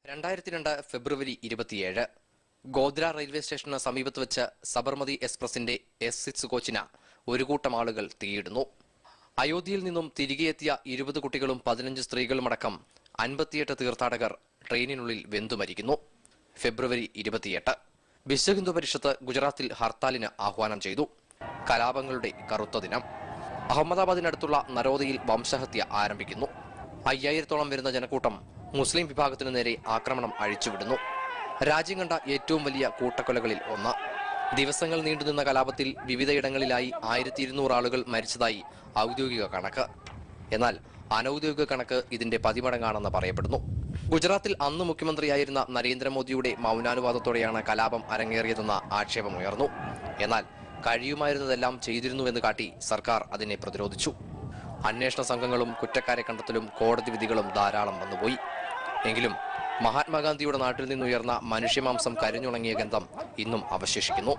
2002 ഫെബ്രുവരി 27 Godhra railway സ്റ്റേഷന് സമീപത്ത് വെച്ച് Sabarmati എക്സ്പ്രസിന്റെ S6 കോച്ചിന് ഒരു കൂട്ടം ആളുകൾ തീയിടുന്നു. അയോധ്യയിൽ നിന്നും തിരികെ എത്തിയ 20 കുട്ടികളും 15 സ്ത്രീകളുമടക്കം 58 തീർത്ഥാടകർ ട്രെയിനിനുള്ളിൽ വെന്തുമരിക്കുന്നു. ഫെബ്രുവരി 28 വിശ്വഹിന്ദു പരിഷത്ത് ഗുജറാത്തിൽ ഹർത്താലിന് ആഹ്വാനം ചെയ്തു. കലാപങ്ങളുടെ കറുത്ത ദിനം. അഹമ്മദാബാദിനടുത്തുള്ള നരോദയിൽ വംശഹത്യ ആരംഭിക്കുന്നു. 5000-ഓളം വരുന്ന ജനക്കൂട്ടം മുസ്ലിം വിഭാഗത്തിനു നേരെ ആക്രമണം അഴിച്ചുവിടുന്നു. രാജ്യം കണ്ട ഏറ്റവും വലിയ കൂട്ടക്കൊലകളിൽ ഒന്ന്. ദിവസങ്ങൾ നീണ്ടുനിന്ന കലാപത്തിൽ വിവിധയിടങ്ങളിലായി 1200 ആളുകൾ മരിച്ചതായി ഔദ്യോഗിക കണക്ക്. എന്നാൽ അനൌദ്യോഗിക കണക്ക് ഇതിന്റെ 10 മടങ്ങാണെന്ന് പറയപ്പെടുന്നു. ഗുജറാത്തിൽ അന്ന് മുഖ്യമന്ത്രിയായിരുന്ന നരേന്ദ്രമോദിയുടെ മൗനാനുവാദത്തോടെയാണ് കലാപം അരങ്ങേറിയതെന്ന ആക്ഷേപമുയർന്നു. എന്നാൽ കഴിയുമായിരുന്നതെല്ലാം ചെയ്തിരുന്നുവെന്ന് കാട്ടി സർക്കാർ അതിനെ പ്രതിരോധിച്ചു. അന്വേഷണ സംഘങ്ങളും കുറ്റക്കാരെ കണ്ടെത്തലും കോടതി വിധികളും ധാരാളം വന്നുപോയി. എങ്കിലും മഹാത്മാഗാന്ധിയുടെ നാട്ടിൽ നിന്നുയർന്ന മനുഷ്യമാംസം കരിഞ്ഞുണങ്ങിയ ഗന്ധം ഇന്നും അവശേഷിക്കുന്നു.